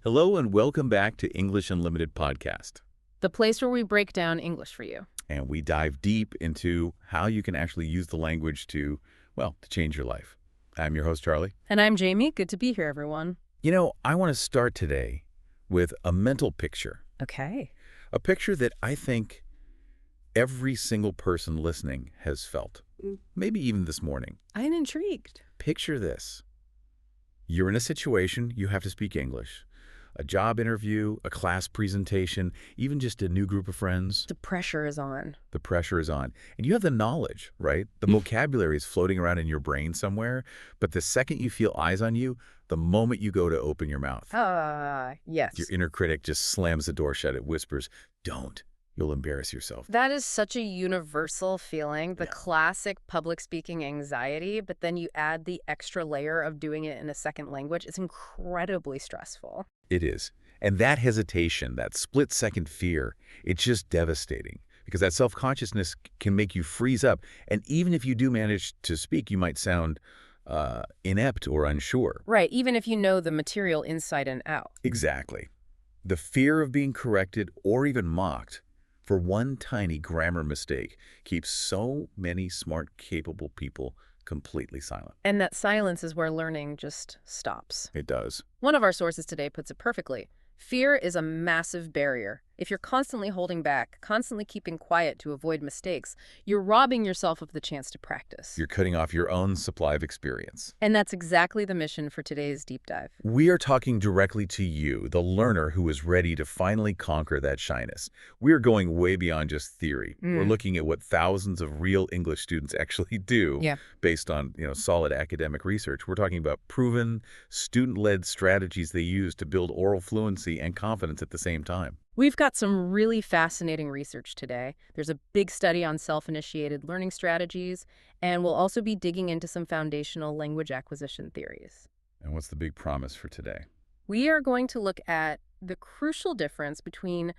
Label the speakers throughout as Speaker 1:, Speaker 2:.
Speaker 1: Hello and welcome back to English Unlimited Podcast.
Speaker 2: The place where we break down English for you.
Speaker 1: And we dive deep into how you can actually use the language to change your life. I'm your host, Charlie.
Speaker 2: And I'm Jamie. Good to be here, everyone.
Speaker 1: I want to start today with a mental picture.
Speaker 2: Okay.
Speaker 1: A picture that I think every single person listening has felt. Maybe even this morning.
Speaker 2: I'm intrigued.
Speaker 1: Picture this. You're in a situation you have to speak English. A job interview, a class presentation, even just a new group of friends.
Speaker 2: The pressure is on.
Speaker 1: The pressure is on. And you have the knowledge, right? The vocabulary is floating around in your brain somewhere. But the second you feel eyes on you, the moment you go to open your mouth.
Speaker 2: Yes.
Speaker 1: Your inner critic just slams the door shut. It whispers, don't. You'll embarrass yourself.
Speaker 2: That is such a universal feeling, the classic public speaking anxiety, but then you add the extra layer of doing it in a second language. It's incredibly stressful.
Speaker 1: It is. And that hesitation, that split-second fear, it's just devastating because that self-consciousness can make you freeze up. And even if you do manage to speak, you might sound inept or unsure.
Speaker 2: Right, even if you know the material inside and out.
Speaker 1: Exactly. The fear of being corrected or even mocked for one tiny grammar mistake keeps so many smart, capable people completely silent.
Speaker 2: And that silence is where learning just stops.
Speaker 1: It does.
Speaker 2: One of our sources today puts it perfectly. Fear is a massive barrier. If you're constantly holding back, constantly keeping quiet to avoid mistakes, you're robbing yourself of the chance to practice.
Speaker 1: You're cutting off your own supply of experience.
Speaker 2: And that's exactly the mission for today's deep dive.
Speaker 1: We are talking directly to you, the learner who is ready to finally conquer that shyness. We're going way beyond just theory. We're looking at what thousands of real English students actually do based on, solid academic research. We're talking about proven, student-led strategies they use to build oral fluency and confidence at the same time.
Speaker 2: We've got some really fascinating research today. There's a big study on self-initiated learning strategies, and we'll also be digging into some foundational language acquisition theories.
Speaker 1: And what's the big promise for today?
Speaker 2: We are going to look at the crucial difference between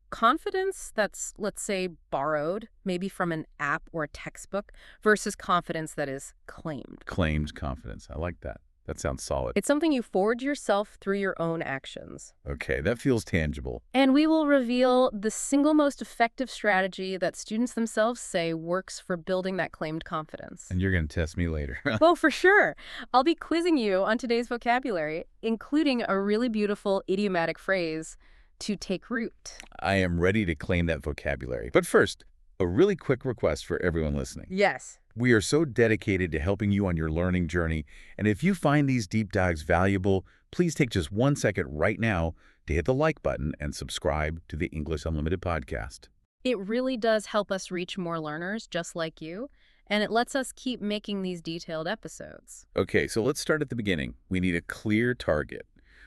Speaker 2: confidence that's, let's say, borrowed, maybe from an app or a textbook, versus confidence that is claimed.
Speaker 1: Claimed confidence. I like that. That sounds solid.
Speaker 2: It's something you forge yourself through your own actions.
Speaker 1: Okay, that feels tangible.
Speaker 2: And we will reveal the single most effective strategy that students themselves say works for building that claimed confidence.
Speaker 1: And you're going to test me later.
Speaker 2: Oh, for sure. I'll be quizzing you on today's vocabulary, including a really beautiful idiomatic phrase, to take root.
Speaker 1: I am ready to claim that vocabulary. But first, a really quick request for everyone listening.
Speaker 2: Yes.
Speaker 1: We are so dedicated to helping you on your learning journey, and if you find these deep dives valuable, please take just 1 second right now to hit the like button and subscribe to the English Unlimited podcast.
Speaker 2: It really does help us reach more learners just like you, and it lets us keep making these detailed episodes.
Speaker 1: Okay, so let's start at the beginning. We need a clear target.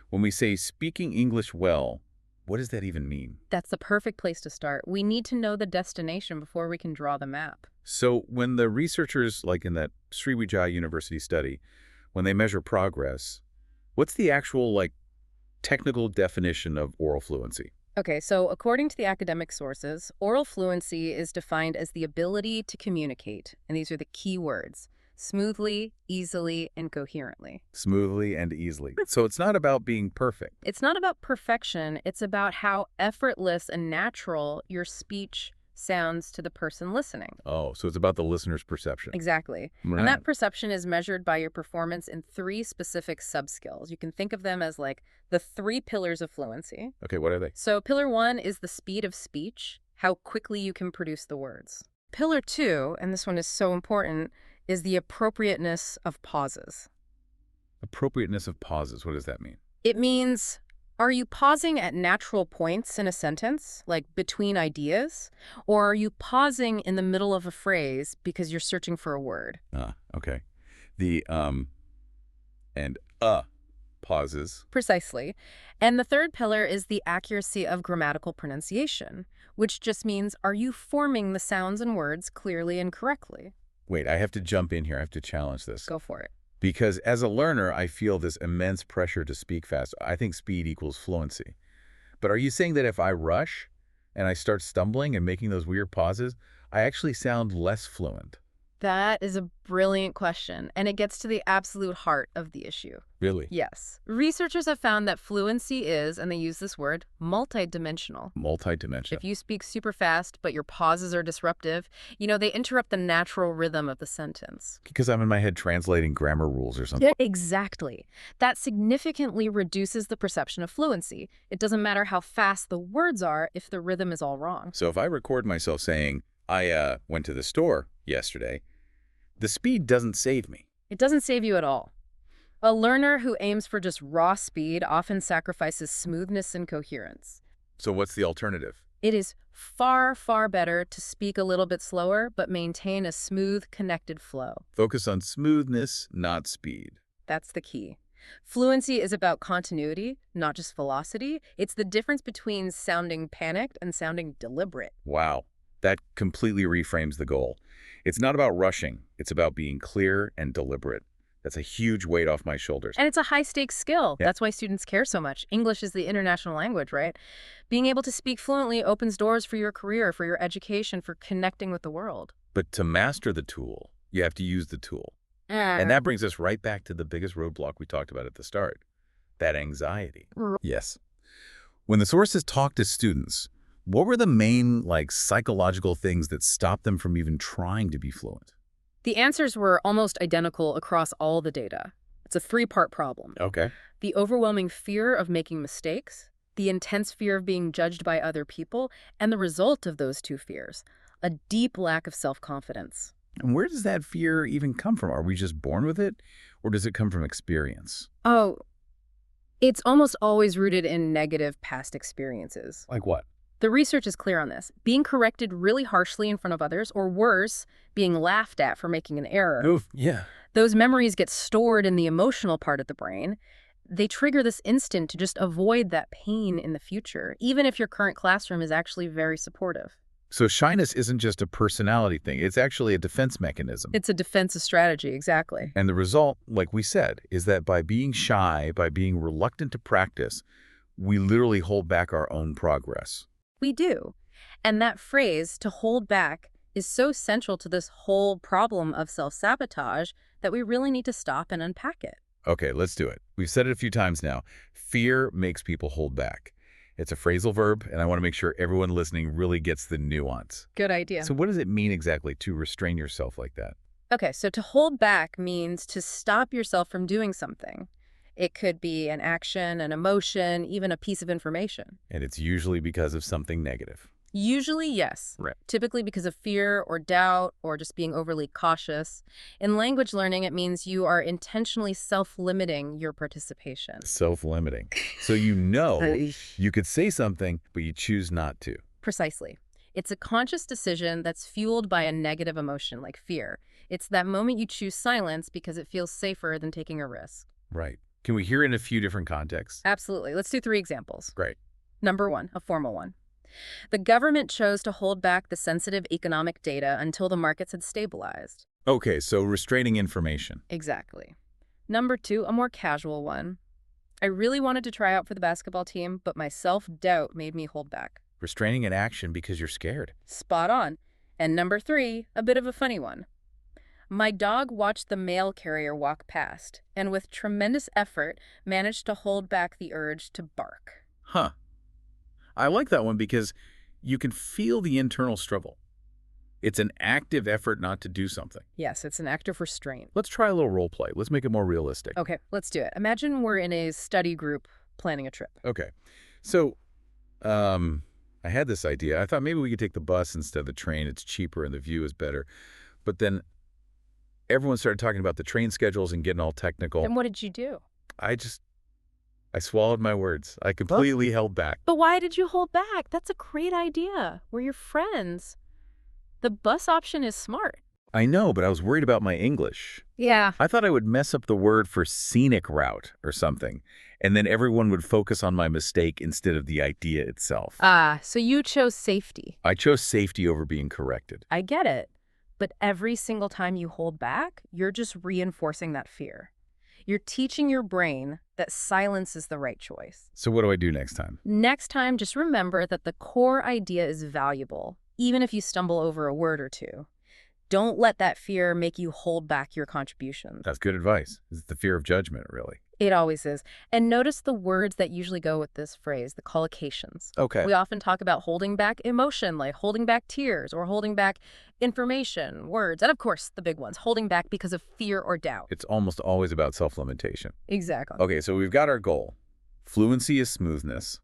Speaker 1: When we say speaking English well, what does that even mean?
Speaker 2: That's the perfect place to start. We need to know the destination before we can draw the map.
Speaker 1: So when the researchers, like in that Sriwijaya University study, when they measure progress, what's the actual, technical definition of oral fluency?
Speaker 2: Okay, so according to the academic sources, oral fluency is defined as the ability to communicate, and these are the key words: smoothly, easily, and coherently.
Speaker 1: Smoothly and easily. So it's not about being perfect.
Speaker 2: It's not about perfection. It's about how effortless and natural your speech sounds to the person listening.
Speaker 1: Oh, so it's about the listener's perception.
Speaker 2: Exactly.
Speaker 1: Right.
Speaker 2: And that perception is measured by your performance in 3 specific subskills. You can think of them as the 3 pillars of fluency.
Speaker 1: Okay, what are they?
Speaker 2: So pillar 1 is the speed of speech, how quickly you can produce the words. Pillar 2, and this one is so important, is the appropriateness of pauses.
Speaker 1: Appropriateness of pauses. What does that mean?
Speaker 2: It means, are you pausing at natural points in a sentence, like between ideas? Or are you pausing in the middle of a phrase because you're searching for a word?
Speaker 1: Okay. The and pauses.
Speaker 2: Precisely. And the third pillar is the accuracy of grammatical pronunciation, which just means, are you forming the sounds and words clearly and correctly?
Speaker 1: Wait, I have to jump in here. I have to challenge this.
Speaker 2: Go for it.
Speaker 1: Because as a learner, I feel this immense pressure to speak fast. I think speed equals fluency. But are you saying that if I rush and I start stumbling and making those weird pauses, I actually sound less fluent?
Speaker 2: That is a brilliant question, and it gets to the absolute heart of the issue.
Speaker 1: Really?
Speaker 2: Yes. Researchers have found that fluency is, and they use this word, multidimensional.
Speaker 1: Multi-dimensional.
Speaker 2: If you speak super fast, but your pauses are disruptive, they interrupt the natural rhythm of the sentence.
Speaker 1: Because I'm in my head translating grammar rules or something.
Speaker 2: Yeah, exactly. That significantly reduces the perception of fluency. It doesn't matter how fast the words are if the rhythm is all wrong.
Speaker 1: So if I record myself saying, I went to the store yesterday, the speed doesn't save me.
Speaker 2: It doesn't save you at all. A learner who aims for just raw speed often sacrifices smoothness and coherence.
Speaker 1: So what's the alternative?
Speaker 2: It is far, far better to speak a little bit slower, but maintain a smooth, connected flow.
Speaker 1: Focus on smoothness, not speed.
Speaker 2: That's the key. Fluency is about continuity, not just velocity. It's the difference between sounding panicked and sounding deliberate.
Speaker 1: Wow. That completely reframes the goal. It's not about rushing. It's about being clear and deliberate. That's a huge weight off my shoulders.
Speaker 2: And it's a high-stakes skill.
Speaker 1: Yeah.
Speaker 2: That's why students care so much. English is the international language, right? Being able to speak fluently opens doors for your career, for your education, for connecting with the world.
Speaker 1: But to master the tool, you have to use the tool. And that brings us right back to the biggest roadblock we talked about at the start, that anxiety. Yes. When the sources talked to students, what were the main, psychological things that stopped them from even trying to be fluent?
Speaker 2: The answers were almost identical across all the data. It's a three-part problem.
Speaker 1: Okay.
Speaker 2: The overwhelming fear of making mistakes, the intense fear of being judged by other people, and the result of those two fears, a deep lack of self-confidence.
Speaker 1: And where does that fear even come from? Are we just born with it, or does it come from experience?
Speaker 2: Oh, it's almost always rooted in negative past experiences.
Speaker 1: Like what?
Speaker 2: The research is clear on this. Being corrected really harshly in front of others, or worse, being laughed at for making an error.
Speaker 1: Oh, yeah.
Speaker 2: Those memories get stored in the emotional part of the brain. They trigger this instinct to just avoid that pain in the future, even if your current classroom is actually very supportive.
Speaker 1: So shyness isn't just a personality thing. It's actually a defense mechanism.
Speaker 2: It's a defensive strategy, exactly.
Speaker 1: And the result, like we said, is that by being shy, by being reluctant to practice, we literally hold back our own progress.
Speaker 2: We do. And that phrase, to hold back, is so central to this whole problem of self-sabotage that we really need to stop and unpack it.
Speaker 1: Okay, let's do it. We've said it a few times now. Fear makes people hold back. It's a phrasal verb, and I want to make sure everyone listening really gets the nuance.
Speaker 2: Good idea.
Speaker 1: So what does it mean exactly to restrain yourself like that?
Speaker 2: Okay, so to hold back means to stop yourself from doing something. It could be an action, an emotion, even a piece of information.
Speaker 1: And it's usually because of something negative.
Speaker 2: Usually, yes.
Speaker 1: Right.
Speaker 2: Typically because of fear or doubt or just being overly cautious. In language learning, it means you are intentionally self-limiting your participation.
Speaker 1: Self-limiting. So you could say something, but you choose not to.
Speaker 2: Precisely. It's a conscious decision that's fueled by a negative emotion like fear. It's that moment you choose silence because it feels safer than taking a risk.
Speaker 1: Right. Can we hear it in a few different contexts?
Speaker 2: Absolutely. Let's do 3 examples.
Speaker 1: Great.
Speaker 2: Number 1, a formal one. The government chose to hold back the sensitive economic data until the markets had stabilized.
Speaker 1: Okay, so restraining information.
Speaker 2: Exactly. Number 2, a more casual one. I really wanted to try out for the basketball team, but my self-doubt made me hold back.
Speaker 1: Restraining an action because you're scared.
Speaker 2: Spot on. And number 3, a bit of a funny one. My dog watched the mail carrier walk past, and with tremendous effort, managed to hold back the urge to bark.
Speaker 1: Huh. I like that one because you can feel the internal struggle. It's an active effort not to do something.
Speaker 2: Yes, it's an act of restraint.
Speaker 1: Let's try a little role play. Let's make it more realistic.
Speaker 2: Okay, let's do it. Imagine we're in a study group planning a trip.
Speaker 1: Okay. So, I had this idea. I thought maybe we could take the bus instead of the train. It's cheaper and the view is better. But then everyone started talking about the train schedules and getting all technical.
Speaker 2: And what did you do?
Speaker 1: I swallowed my words. I completely held back.
Speaker 2: But why did you hold back? That's a great idea. We're your friends. The bus option is smart.
Speaker 1: I know, but I was worried about my English.
Speaker 2: Yeah.
Speaker 1: I thought I would mess up the word for scenic route or something, and then everyone would focus on my mistake instead of the idea itself.
Speaker 2: So you chose safety.
Speaker 1: I chose safety over being corrected.
Speaker 2: I get it. But every single time you hold back, you're just reinforcing that fear. You're teaching your brain that silence is the right choice.
Speaker 1: So what do I do next time?
Speaker 2: Next time, just remember that the core idea is valuable, even if you stumble over a word or two. Don't let that fear make you hold back your contributions.
Speaker 1: That's good advice. It's the fear of judgment, really.
Speaker 2: It always is. And notice the words that usually go with this phrase, the collocations.
Speaker 1: Okay.
Speaker 2: We often talk about holding back emotion, like holding back tears or holding back information, words, and of course, the big ones, holding back because of fear or doubt.
Speaker 1: It's almost always about self-limitation.
Speaker 2: Exactly.
Speaker 1: Okay, so we've got our goal. Fluency is smoothness.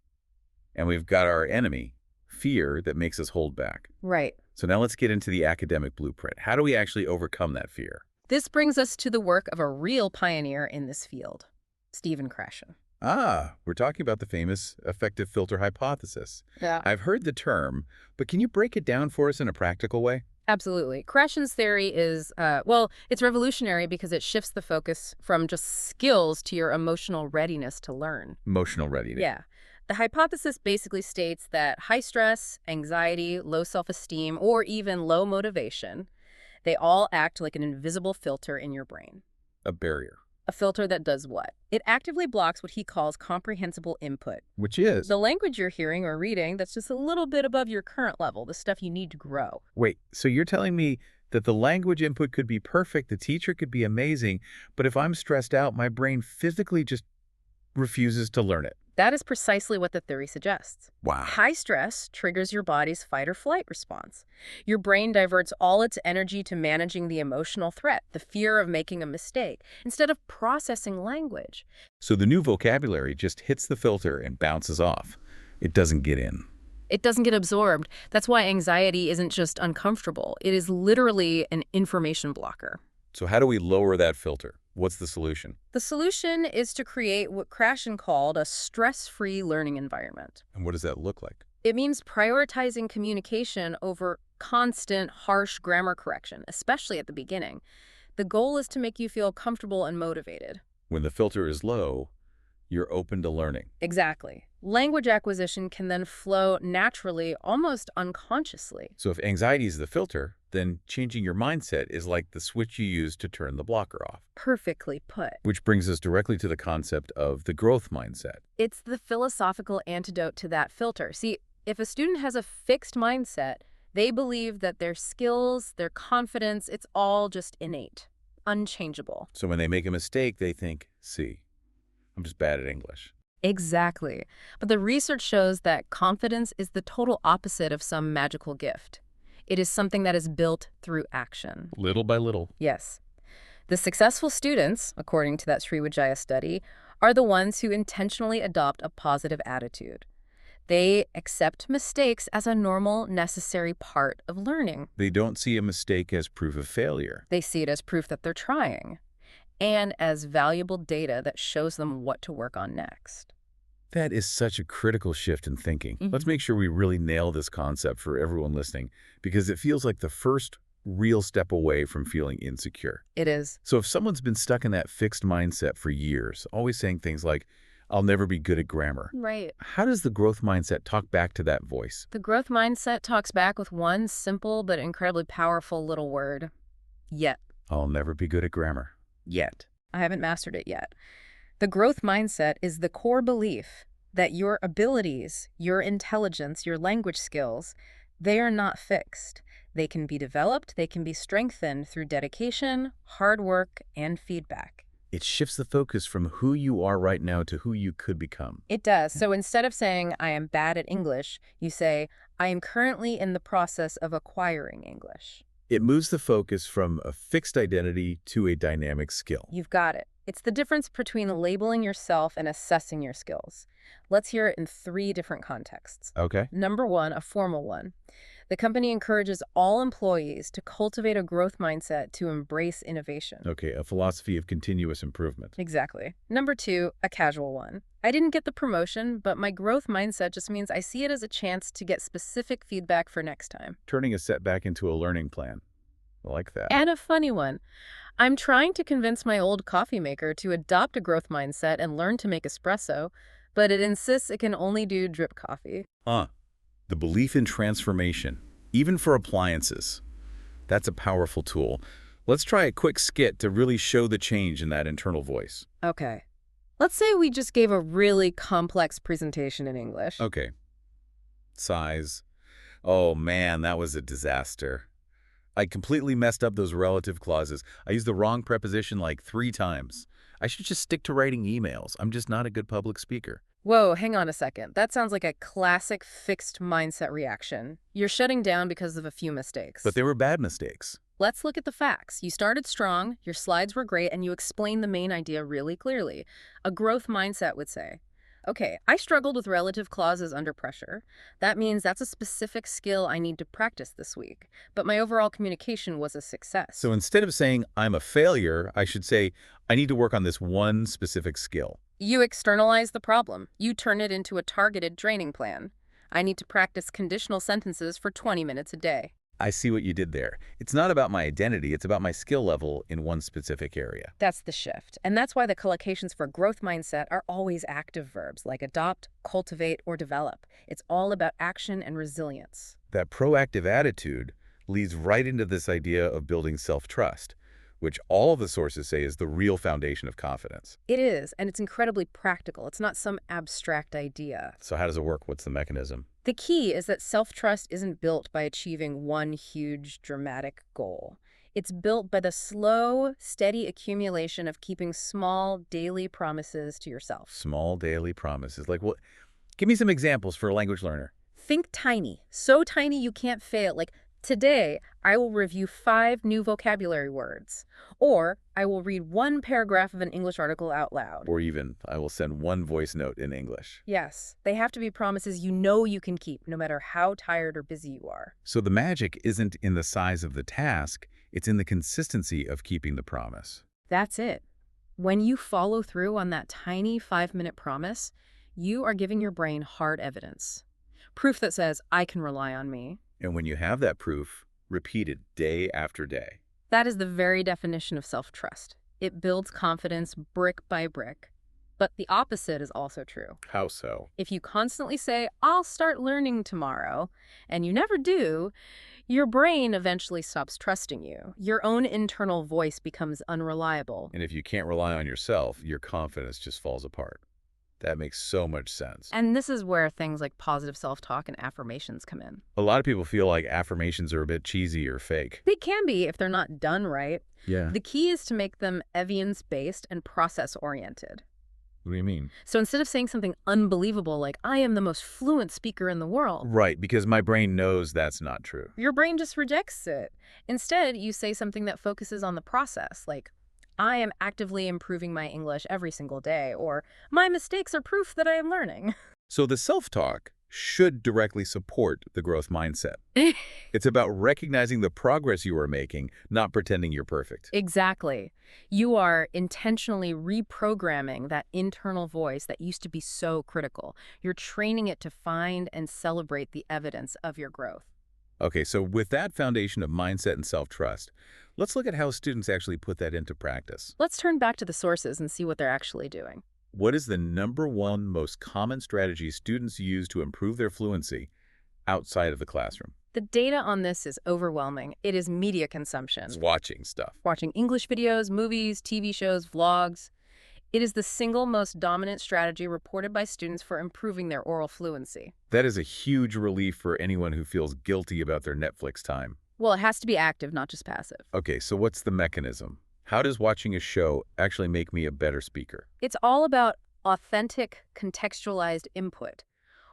Speaker 1: And we've got our enemy, fear, that makes us hold back.
Speaker 2: Right.
Speaker 1: So now let's get into the academic blueprint. How do we actually overcome that fear?
Speaker 2: This brings us to the work of a real pioneer in this field, Stephen Krashen.
Speaker 1: Ah, we're talking about the famous effective filter hypothesis.
Speaker 2: Yeah.
Speaker 1: I've heard the term, but can you break it down for us in a practical way?
Speaker 2: Absolutely. Krashen's theory is, well, it's revolutionary because it shifts the focus from just skills to your emotional readiness to learn.
Speaker 1: Emotional readiness.
Speaker 2: Yeah. The hypothesis basically states that high stress, anxiety, low self-esteem, or even low motivation, they all act like an invisible filter in your brain.
Speaker 1: A barrier.
Speaker 2: A filter that does what? It actively blocks what he calls comprehensible input.
Speaker 1: Which is?
Speaker 2: The language you're hearing or reading that's just a little bit above your current level, the stuff you need to grow.
Speaker 1: Wait, so you're telling me that the language input could be perfect, the teacher could be amazing, but if I'm stressed out, my brain physically just refuses to learn it?
Speaker 2: That is precisely what the theory suggests.
Speaker 1: Wow.
Speaker 2: High stress triggers your body's fight or flight response. Your brain diverts all its energy to managing the emotional threat, the fear of making a mistake, instead of processing language.
Speaker 1: So the new vocabulary just hits the filter and bounces off. It doesn't get in.
Speaker 2: It doesn't get absorbed. That's why anxiety isn't just uncomfortable. It is literally an information blocker.
Speaker 1: So how do we lower that filter? What's the solution?
Speaker 2: The solution is to create what Krashen called a stress-free learning environment.
Speaker 1: And what does that look like?
Speaker 2: It means prioritizing communication over constant, harsh grammar correction, especially at the beginning. The goal is to make you feel comfortable and motivated.
Speaker 1: When the filter is low, you're open to learning.
Speaker 2: Exactly. Language acquisition can then flow naturally, almost unconsciously.
Speaker 1: So if anxiety is the filter, then changing your mindset is like the switch you use to turn the blocker off.
Speaker 2: Perfectly put.
Speaker 1: Which brings us directly to the concept of the growth mindset.
Speaker 2: It's the philosophical antidote to that filter. See, if a student has a fixed mindset, they believe that their skills, their confidence, it's all just innate, unchangeable.
Speaker 1: So when they make a mistake, they think, see, I'm just bad at English.
Speaker 2: Exactly. But the research shows that confidence is the total opposite of some magical gift. It is something that is built through action.
Speaker 1: Little by little.
Speaker 2: Yes. The successful students, according to that Sriwijaya study, are the ones who intentionally adopt a positive attitude. They accept mistakes as a normal, necessary part of learning.
Speaker 1: They don't see a mistake as proof of failure.
Speaker 2: They see it as proof that they're trying, and as valuable data that shows them what to work on next.
Speaker 1: That is such a critical shift in thinking. Let's make sure we really nail this concept for everyone listening, because it feels like the first real step away from feeling insecure.
Speaker 2: It is.
Speaker 1: So if someone's been stuck in that fixed mindset for years, always saying things like, I'll never be good at grammar.
Speaker 2: Right.
Speaker 1: How does the growth mindset talk back to that voice?
Speaker 2: The growth mindset talks back with one simple but incredibly powerful little word. Yet.
Speaker 1: I'll never be good at grammar. Yet.
Speaker 2: I haven't mastered it yet. The growth mindset is the core belief that your abilities, your intelligence, your language skills, they are not fixed. They can be developed, they can be strengthened through dedication, hard work, and feedback.
Speaker 1: It shifts the focus from who you are right now to who you could become.
Speaker 2: It does. So instead of saying, I am bad at English, you say, I am currently in the process of acquiring English.
Speaker 1: It moves the focus from a fixed identity to a dynamic skill.
Speaker 2: You've got it. It's the difference between labeling yourself and assessing your skills. Let's hear it in 3 different contexts.
Speaker 1: Okay.
Speaker 2: Number 1, a formal one. The company encourages all employees to cultivate a growth mindset to embrace innovation.
Speaker 1: Okay, a philosophy of continuous improvement.
Speaker 2: Exactly. Number 2, a casual one. I didn't get the promotion, but my growth mindset just means I see it as a chance to get specific feedback for next time.
Speaker 1: Turning a setback into a learning plan. I like that.
Speaker 2: And a funny one. I'm trying to convince my old coffee maker to adopt a growth mindset and learn to make espresso, but it insists it can only do drip coffee.
Speaker 1: The belief in transformation, even for appliances. That's a powerful tool. Let's try a quick skit to really show the change in that internal voice.
Speaker 2: Okay. Let's say we just gave a really complex presentation in English.
Speaker 1: Okay. Size. Oh man, that was a disaster. I completely messed up those relative clauses. I used the wrong preposition like 3 times. I should just stick to writing emails. I'm just not a good public speaker.
Speaker 2: Whoa, hang on a second. That sounds like a classic fixed mindset reaction. You're shutting down because of a few mistakes.
Speaker 1: But they were bad mistakes.
Speaker 2: Let's look at the facts. You started strong, your slides were great, and you explained the main idea really clearly. A growth mindset would say, okay, I struggled with relative clauses under pressure. That means that's a specific skill I need to practice this week. But my overall communication was a success.
Speaker 1: So instead of saying I'm a failure, I should say I need to work on this one specific skill.
Speaker 2: You externalize the problem. You turn it into a targeted training plan. I need to practice conditional sentences for 20 minutes a day.
Speaker 1: I see what you did there. It's not about my identity, it's about my skill level in one specific area.
Speaker 2: That's the shift. And that's why the collocations for growth mindset are always active verbs like adopt, cultivate, or develop. It's all about action and resilience.
Speaker 1: That proactive attitude leads right into this idea of building self-trust, which all of the sources say is the real foundation of confidence.
Speaker 2: It is, and it's incredibly practical. It's not some abstract idea.
Speaker 1: So how does it work? What's the mechanism?
Speaker 2: The key is that self-trust isn't built by achieving one huge, dramatic goal. It's built by the slow, steady accumulation of keeping small, daily promises to yourself.
Speaker 1: Small daily promises. Like what? Give me some examples for a language learner.
Speaker 2: Think tiny. So tiny you can't fail. Like, today, I will review 5 new vocabulary words. Or, I will read 1 paragraph of an English article out loud.
Speaker 1: Or even, I will send 1 voice note in English.
Speaker 2: Yes, they have to be promises you know you can keep, no matter how tired or busy you are.
Speaker 1: So the magic isn't in the size of the task, it's in the consistency of keeping the promise.
Speaker 2: That's it. When you follow through on that tiny 5-minute promise, you are giving your brain hard evidence. Proof that says, I can rely on me.
Speaker 1: And when you have that proof, repeat it day after day.
Speaker 2: That is the very definition of self-trust. It builds confidence brick by brick. But the opposite is also true.
Speaker 1: How so?
Speaker 2: If you constantly say, I'll start learning tomorrow, and you never do, your brain eventually stops trusting you. Your own internal voice becomes unreliable.
Speaker 1: And if you can't rely on yourself, your confidence just falls apart. That makes so much sense.
Speaker 2: And this is where things like positive self-talk and affirmations come in.
Speaker 1: A lot of people feel like affirmations are a bit cheesy or fake.
Speaker 2: They can be if they're not done right.
Speaker 1: Yeah.
Speaker 2: The key is to make them evidence-based and process-oriented.
Speaker 1: What do you mean?
Speaker 2: So instead of saying something unbelievable like, I am the most fluent speaker in the world.
Speaker 1: Right, because my brain knows that's not true.
Speaker 2: Your brain just rejects it. Instead, you say something that focuses on the process, like, I am actively improving my English every single day, or my mistakes are proof that I am learning.
Speaker 1: So the self-talk should directly support the growth mindset. It's about recognizing the progress you are making, not pretending you're perfect.
Speaker 2: Exactly. You are intentionally reprogramming that internal voice that used to be so critical. You're training it to find and celebrate the evidence of your growth.
Speaker 1: Okay, so with that foundation of mindset and self-trust, let's look at how students actually put that into practice.
Speaker 2: Let's turn back to the sources and see what they're actually doing.
Speaker 1: What is the #1 most common strategy students use to improve their fluency outside of the classroom?
Speaker 2: The data on this is overwhelming. It is media consumption.
Speaker 1: It's watching stuff.
Speaker 2: Watching English videos, movies, TV shows, vlogs. It is the single most dominant strategy reported by students for improving their oral fluency.
Speaker 1: That is a huge relief for anyone who feels guilty about their Netflix time.
Speaker 2: Well, it has to be active, not just passive.
Speaker 1: Okay, so what's the mechanism? How does watching a show actually make me a better speaker?
Speaker 2: It's all about authentic, contextualized input.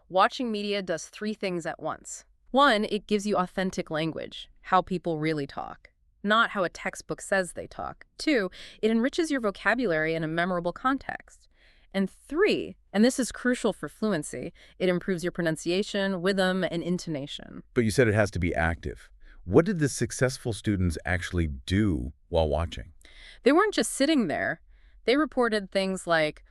Speaker 2: Watching media does 3 things at once. 1, it gives you authentic language, how people really talk, not how a textbook says they talk. 2, it enriches your vocabulary in a memorable context. And 3, and this is crucial for fluency, it improves your pronunciation, rhythm, and intonation.
Speaker 1: But you said it has to be active. What did the successful students actually do while watching?
Speaker 2: They weren't just sitting there. They reported things like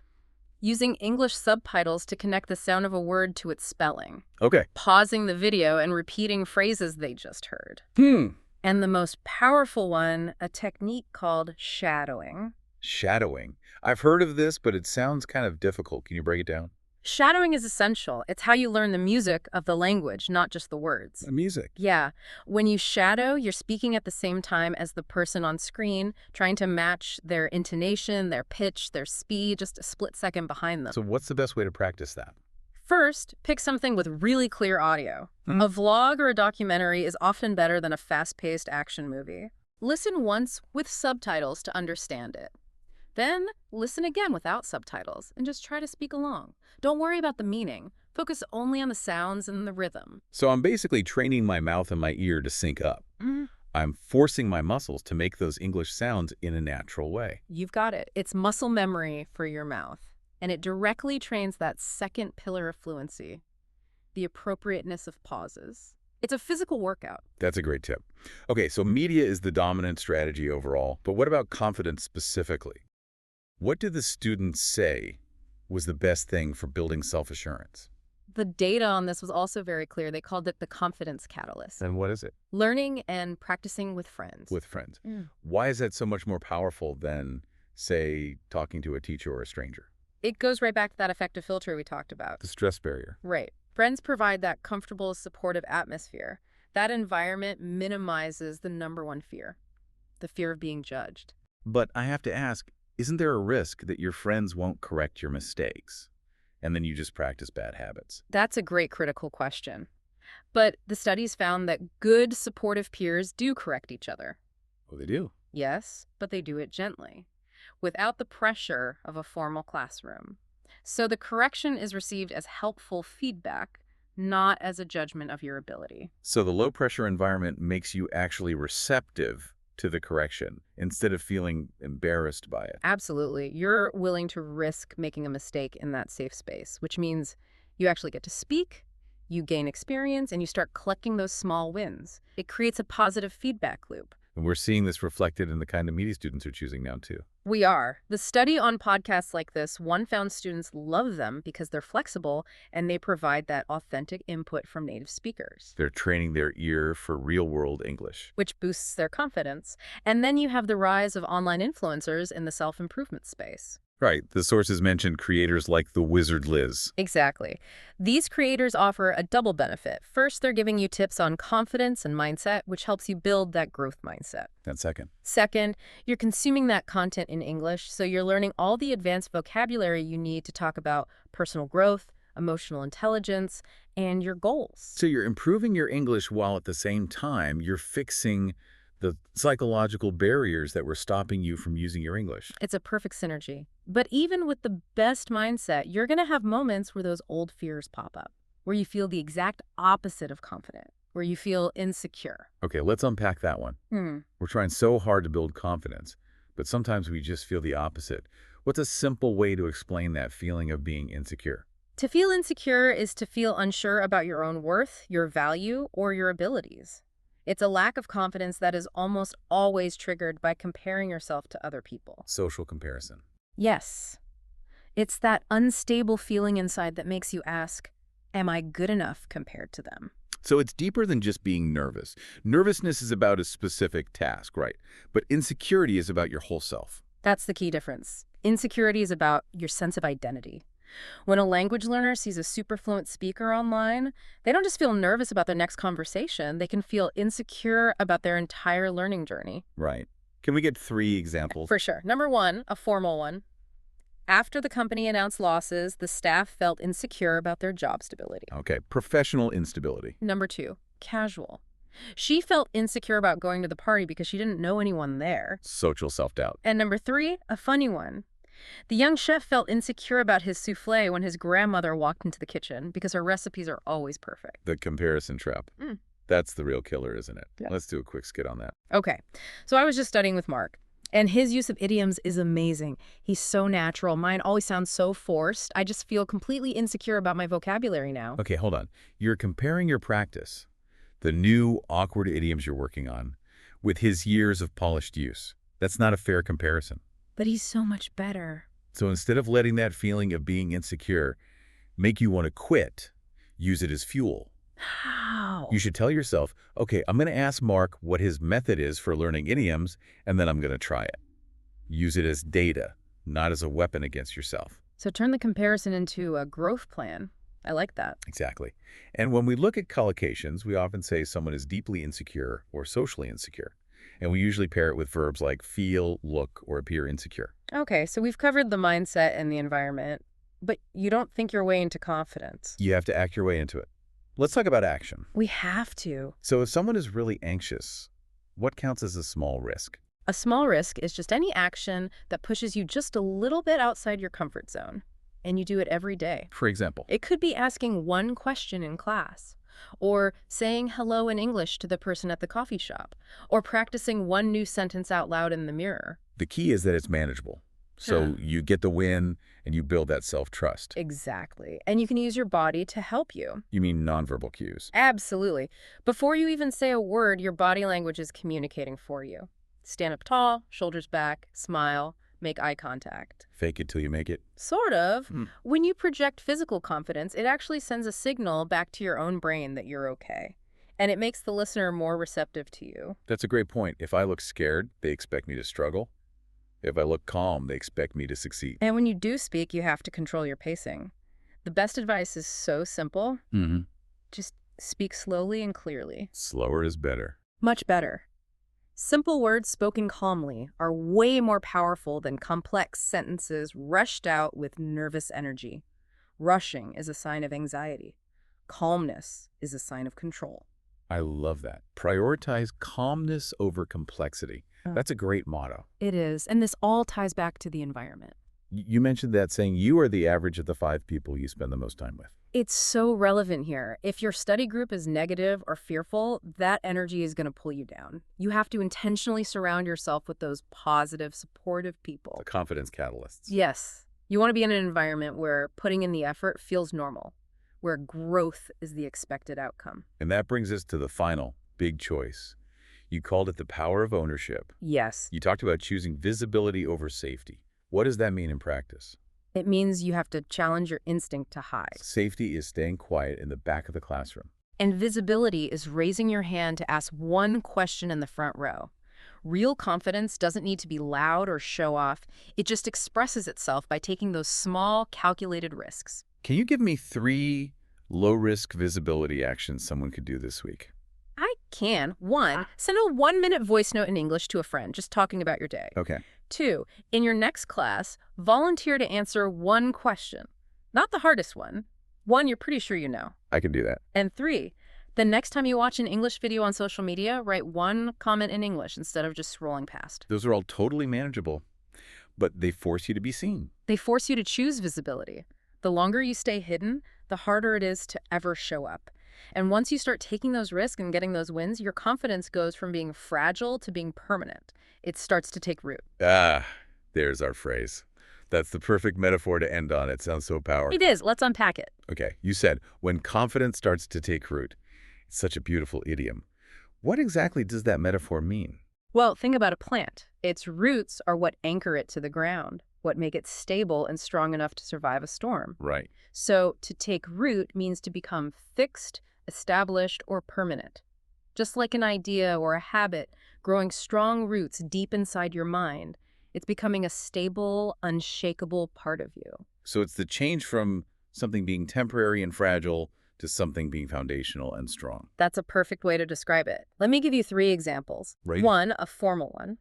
Speaker 2: using English subtitles to connect the sound of a word to its spelling.
Speaker 1: Okay.
Speaker 2: Pausing the video and repeating phrases they just heard. And the most powerful one, a technique called shadowing.
Speaker 1: Shadowing. I've heard of this, but it sounds kind of difficult. Can you break it down?
Speaker 2: Shadowing is essential. It's how you learn the music of the language, not just the words.
Speaker 1: The music.
Speaker 2: Yeah. When you shadow, you're speaking at the same time as the person on screen, trying to match their intonation, their pitch, their speed, just a split second behind them.
Speaker 1: So what's the best way to practice that?
Speaker 2: First, pick something with really clear audio. A vlog or a documentary is often better than a fast-paced action movie. Listen once with subtitles to understand it. Then, listen again without subtitles and just try to speak along. Don't worry about the meaning. Focus only on the sounds and the rhythm.
Speaker 1: So I'm basically training my mouth and my ear to sync up. I'm forcing my muscles to make those English sounds in a natural way.
Speaker 2: You've got it. It's muscle memory for your mouth. And it directly trains that second pillar of fluency, the appropriateness of pauses. It's a physical workout.
Speaker 1: That's a great tip. Okay, so media is the dominant strategy overall, but what about confidence specifically? What did the students say was the best thing for building self-assurance?
Speaker 2: The data on this was also very clear. They called it the confidence catalyst.
Speaker 1: And what is it?
Speaker 2: Learning and practicing with friends.
Speaker 1: With friends. Why is that so much more powerful than, say, talking to a teacher or a stranger?
Speaker 2: It goes right back to that effective filter we talked about.
Speaker 1: The stress barrier.
Speaker 2: Right. Friends provide that comfortable, supportive atmosphere. That environment minimizes the number one fear, the fear of being judged.
Speaker 1: But I have to ask, isn't there a risk that your friends won't correct your mistakes, and then you just practice bad habits?
Speaker 2: That's a great critical question. But the studies found that good, supportive peers do correct each other.
Speaker 1: Oh, they do?
Speaker 2: Yes, but they do it gently, without the pressure of a formal classroom. So the correction is received as helpful feedback, not as a judgment of your ability.
Speaker 1: So the low-pressure environment makes you actually receptive to the correction instead of feeling embarrassed by it.
Speaker 2: Absolutely. You're willing to risk making a mistake in that safe space, which means you actually get to speak, you gain experience, and you start collecting those small wins. It creates a positive feedback loop.
Speaker 1: And we're seeing this reflected in the kind of media students are choosing now, too.
Speaker 2: We are. The study on podcasts like this, one found students love them because they're flexible and they provide that authentic input from native speakers.
Speaker 1: They're training their ear for real-world English.
Speaker 2: Which boosts their confidence. And then you have the rise of online influencers in the self-improvement space.
Speaker 1: Right. The sources mentioned creators like the Wizard Liz.
Speaker 2: Exactly. These creators offer a double benefit. First, they're giving you tips on confidence and mindset, which helps you build that growth mindset.
Speaker 1: And second?
Speaker 2: Second, you're consuming that content in English, so you're learning all the advanced vocabulary you need to talk about personal growth, emotional intelligence, and your goals.
Speaker 1: So you're improving your English while at the same time you're fixing the psychological barriers that were stopping you from using your English.
Speaker 2: It's a perfect synergy. But even with the best mindset, you're going to have moments where those old fears pop up, where you feel the exact opposite of confident, where you feel insecure.
Speaker 1: Okay, let's unpack that one. We're trying so hard to build confidence, but sometimes we just feel the opposite. What's a simple way to explain that feeling of being insecure?
Speaker 2: To feel insecure is to feel unsure about your own worth, your value, or your abilities. It's a lack of confidence that is almost always triggered by comparing yourself to other people.
Speaker 1: Social comparison.
Speaker 2: Yes. It's that unstable feeling inside that makes you ask, am I good enough compared to them?
Speaker 1: So it's deeper than just being nervous. Nervousness is about a specific task, right? But insecurity is about your whole self.
Speaker 2: That's the key difference. Insecurity is about your sense of identity. When a language learner sees a super fluent speaker online, they don't just feel nervous about their next conversation, they can feel insecure about their entire learning journey.
Speaker 1: Right. Can we get 3 examples?
Speaker 2: For sure. Number 1, a formal one. After the company announced losses, the staff felt insecure about their job stability.
Speaker 1: Okay, professional instability.
Speaker 2: Number 2, casual. She felt insecure about going to the party because she didn't know anyone there.
Speaker 1: Social self-doubt.
Speaker 2: And number 3, a funny one. The young chef felt insecure about his souffle when his grandmother walked into the kitchen because her recipes are always perfect.
Speaker 1: The comparison trap. That's the real killer, isn't it? Yeah. Let's do a quick skit on that.
Speaker 2: Okay. So I was just studying with Mark, and his use of idioms is amazing. He's so natural. Mine always sounds so forced. I just feel completely insecure about my vocabulary now.
Speaker 1: Okay, hold on. You're comparing your practice, the new awkward idioms you're working on, with his years of polished use. That's not a fair comparison.
Speaker 2: But he's so much better.
Speaker 1: So instead of letting that feeling of being insecure make you want to quit, use it as fuel.
Speaker 2: How?
Speaker 1: You should tell yourself, okay, I'm going to ask Mark what his method is for learning idioms, and then I'm going to try it. Use it as data, not as a weapon against yourself.
Speaker 2: So turn the comparison into a growth plan. I like that.
Speaker 1: Exactly. And when we look at collocations, we often say someone is deeply insecure or socially insecure. And we usually pair it with verbs like feel, look, or appear insecure.
Speaker 2: Okay, so we've covered the mindset and the environment. but you don't think your way into confidence.
Speaker 1: You have to act your way into it. Let's talk about action.
Speaker 2: We have to.
Speaker 1: So if someone is really anxious, what counts as a small risk?
Speaker 2: A small risk is just any action that pushes you just a little bit outside your comfort zone, and you do it every day.
Speaker 1: For example?
Speaker 2: It could be asking one question in class, or saying hello in English to the person at the coffee shop, or practicing one new sentence out loud in the mirror.
Speaker 1: The key is that it's manageable. So you get the win and you build that self-trust.
Speaker 2: Exactly. And you can use your body to help you.
Speaker 1: You mean nonverbal cues?
Speaker 2: Absolutely. Before you even say a word, your body language is communicating for you. Stand up tall, shoulders back, smile, make eye contact.
Speaker 1: Fake it till you make it?
Speaker 2: Sort of. When you project physical confidence, it actually sends a signal back to your own brain that you're okay. And it makes the listener more receptive to you.
Speaker 1: That's a great point. If I look scared, they expect me to struggle. If I look calm, they expect me to succeed.
Speaker 2: And when you do speak, you have to control your pacing. The best advice is so simple. Just speak slowly and clearly.
Speaker 1: Slower is better.
Speaker 2: Much better. Simple words spoken calmly are way more powerful than complex sentences rushed out with nervous energy. Rushing is a sign of anxiety. Calmness is a sign of control.
Speaker 1: I love that. Prioritize calmness over complexity. That's a great motto.
Speaker 2: It is, and this all ties back to the environment.
Speaker 1: You mentioned that saying you are the average of the 5 people you spend the most time with.
Speaker 2: It's so relevant here. If your study group is negative or fearful, that energy is going to pull you down. You have to intentionally surround yourself with those positive, supportive people.
Speaker 1: The confidence catalysts.
Speaker 2: Yes. You want to be in an environment where putting in the effort feels normal, where growth is the expected outcome.
Speaker 1: And that brings us to the final big choice. You called it the power of ownership.
Speaker 2: Yes.
Speaker 1: You talked about choosing visibility over safety. What does that mean in practice?
Speaker 2: It means you have to challenge your instinct to hide.
Speaker 1: Safety is staying quiet in the back of the classroom.
Speaker 2: And visibility is raising your hand to ask one question in the front row. Real confidence doesn't need to be loud or show off. It just expresses itself by taking those small, calculated risks.
Speaker 1: Can you give me 3 low-risk visibility actions someone could do this week?
Speaker 2: I can. 1, send a 1-minute voice note in English to a friend, just talking about your day.
Speaker 1: Okay.
Speaker 2: 2, in your next class, volunteer to answer one question. Not the hardest one. One you're pretty sure you know.
Speaker 1: I can do that.
Speaker 2: And 3, the next time you watch an English video on social media, write one comment in English instead of just scrolling past.
Speaker 1: Those are all totally manageable, but they force you to be seen.
Speaker 2: They force you to choose visibility. The longer you stay hidden, the harder it is to ever show up. And once you start taking those risks and getting those wins, your confidence goes from being fragile to being permanent. It starts to take root.
Speaker 1: Ah, there's our phrase. That's the perfect metaphor to end on. It sounds so powerful.
Speaker 2: It is. Let's unpack it.
Speaker 1: Okay, you said, when confidence starts to take root. It's such a beautiful idiom. What exactly does that metaphor mean?
Speaker 2: Well, think about a plant. Its roots are what anchor it to the ground, what make it stable and strong enough to survive a storm.
Speaker 1: Right.
Speaker 2: So to take root means to become fixed, established, or permanent. Just like an idea or a habit growing strong roots deep inside your mind, it's becoming a stable, unshakable part of you.
Speaker 1: So it's the change from something being temporary and fragile to something being foundational and strong.
Speaker 2: That's a perfect way to describe it. Let me give you 3 examples.
Speaker 1: Right.
Speaker 2: 1, a formal one.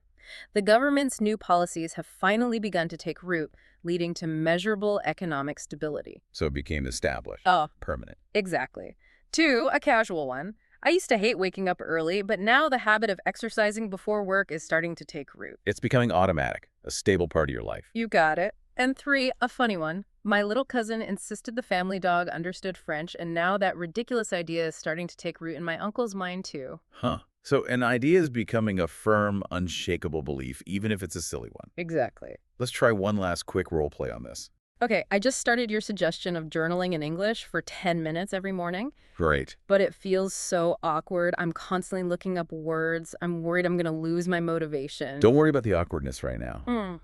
Speaker 2: The government's new policies have finally begun to take root, leading to measurable economic stability.
Speaker 1: So it became established.
Speaker 2: Oh,
Speaker 1: permanent.
Speaker 2: exactly. 2, a casual one. I used to hate waking up early, but now the habit of exercising before work is starting to take root.
Speaker 1: It's becoming automatic, a stable part of your life.
Speaker 2: You got it. And 3, a funny one. My little cousin insisted the family dog understood French, and now that ridiculous idea is starting to take root in my uncle's mind, too.
Speaker 1: Huh. So an idea is becoming a firm, unshakable belief, even if it's a silly one.
Speaker 2: Exactly.
Speaker 1: Let's try one last quick role play on this.
Speaker 2: Okay, I just started your suggestion of journaling in English for 10 minutes every morning.
Speaker 1: Great.
Speaker 2: But it feels so awkward. I'm constantly looking up words. I'm worried I'm going to lose my motivation.
Speaker 1: Don't worry about the awkwardness right now.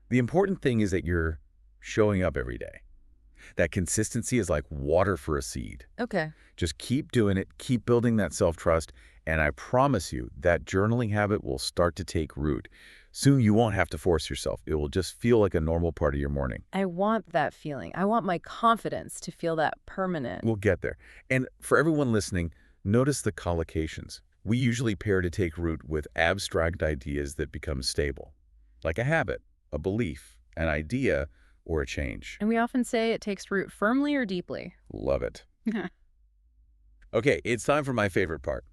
Speaker 1: The important thing is that you're showing up every day. That consistency is like water for a seed.
Speaker 2: Okay.
Speaker 1: Just keep doing it, keep building that self-trust, and I promise you that journaling habit will start to take root. Soon you won't have to force yourself. It will just feel like a normal part of your morning.
Speaker 2: I want that feeling. I want my confidence to feel that permanent.
Speaker 1: We'll get there. And for everyone listening, notice the collocations. We usually pair to take root with abstract ideas that become stable, like a habit, a belief, an idea or a change.
Speaker 2: And we often say it takes root firmly or deeply.
Speaker 1: Love it. Okay, it's time for my favorite part,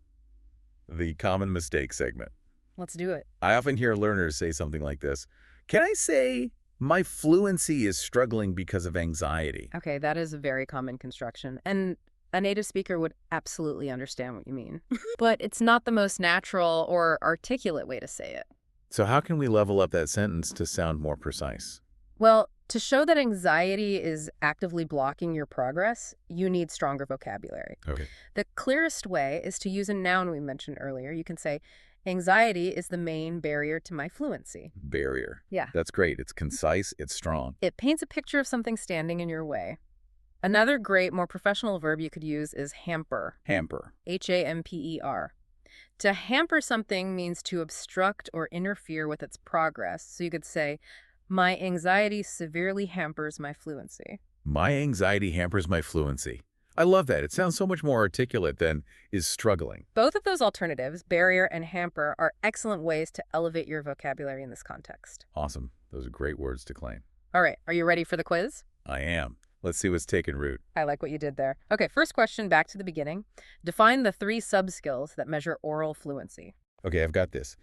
Speaker 1: the common mistake segment.
Speaker 2: Let's do it.
Speaker 1: I often hear learners say something like this. Can I say my fluency is struggling because of anxiety?
Speaker 2: Okay, that is a very common construction. And a native speaker would absolutely understand what you mean. But it's not the most natural or articulate way to say it.
Speaker 1: So how can we level up that sentence to sound more precise?
Speaker 2: Well, to show that anxiety is actively blocking your progress, you need stronger vocabulary.
Speaker 1: Okay.
Speaker 2: The clearest way is to use a noun we mentioned earlier. You can say, anxiety is the main barrier to my fluency.
Speaker 1: Barrier.
Speaker 2: Yeah.
Speaker 1: That's great. It's concise. It's strong.
Speaker 2: It paints a picture of something standing in your way. Another great, more professional verb you could use is hamper.
Speaker 1: Hamper.
Speaker 2: H-A-M-P-E-R. To hamper something means to obstruct or interfere with its progress. So you could say, my anxiety severely hampers my fluency.
Speaker 1: My anxiety hampers my fluency. I love that. It sounds so much more articulate than is struggling.
Speaker 2: Both of those alternatives, barrier and hamper, are excellent ways to elevate your vocabulary in this context.
Speaker 1: Awesome. Those are great words to claim.
Speaker 2: All right, are you ready for the quiz?
Speaker 1: I am. Let's see what's taking root.
Speaker 2: I like what you did there. Okay, first question, back to the beginning. Define the 3 sub-skills that measure oral fluency.
Speaker 1: Okay, I've got this.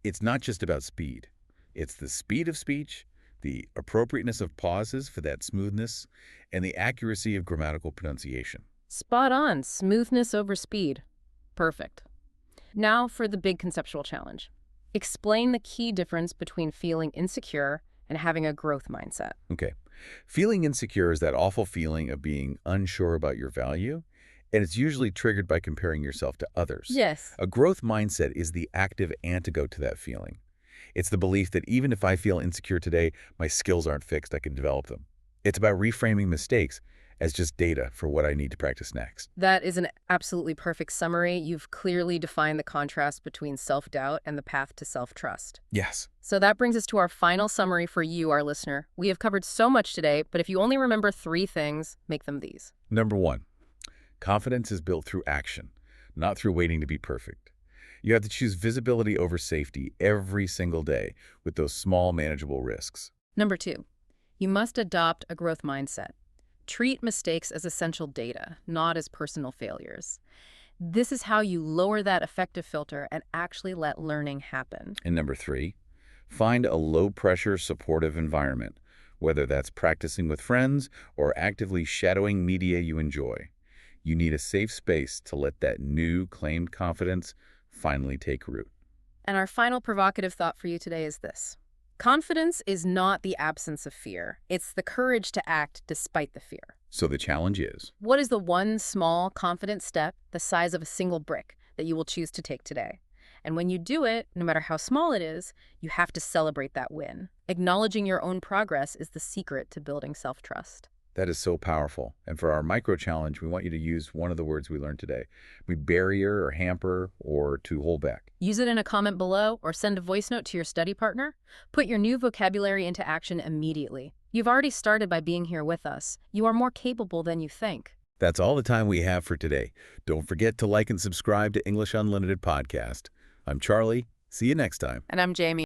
Speaker 1: It's not just about speed. It's the speed of speech, the appropriateness of pauses for that smoothness, and the accuracy of grammatical pronunciation.
Speaker 2: Spot on. Smoothness over speed. Perfect. Now for the big conceptual challenge. Explain the key difference between feeling insecure and having a growth mindset.
Speaker 1: Okay. Feeling insecure is that awful feeling of being unsure about your value, and it's usually triggered by comparing yourself to others.
Speaker 2: Yes.
Speaker 1: A growth mindset is the active antidote to that feeling. It's the belief that even if I feel insecure today, my skills aren't fixed, I can develop them. It's about reframing mistakes as just data for what I need to practice next.
Speaker 2: That is an absolutely perfect summary. You've clearly defined the contrast between self-doubt and the path to self-trust.
Speaker 1: Yes.
Speaker 2: So that brings us to our final summary for you, our listener. We have covered so much today, but if you only remember 3 things, make them these.
Speaker 1: Number 1, confidence is built through action, not through waiting to be perfect. You have to choose visibility over safety every single day with those small, manageable risks.
Speaker 2: Number 2, you must adopt a growth mindset. Treat mistakes as essential data, not as personal failures. This is how you lower that affective filter and actually let learning happen.
Speaker 1: And number 3, find a low-pressure, supportive environment, whether that's practicing with friends or actively shadowing media you enjoy. You need a safe space to let that new, claimed confidence finally take root.
Speaker 2: And our final provocative thought for you today is this. Confidence is not the absence of fear. It's the courage to act despite the fear.
Speaker 1: So the challenge is,
Speaker 2: what is the one small, confident step, the size of a single brick, that you will choose to take today? And when you do it, no matter how small it is, you have to celebrate that win. Acknowledging your own progress is the secret to building self-trust.
Speaker 1: that is so powerful. And for our micro challenge, we want you to use one of the words we learned today. We barrier or hamper or to hold back.
Speaker 2: Use it in a comment below or send a voice note to your study partner. Put your new vocabulary into action immediately. You've already started by being here with us. You are more capable than you think.
Speaker 1: That's all the time we have for today. Don't forget to like and subscribe to English Unlimited Podcast. I'm Charlie. See you next time.
Speaker 2: And I'm Jamie.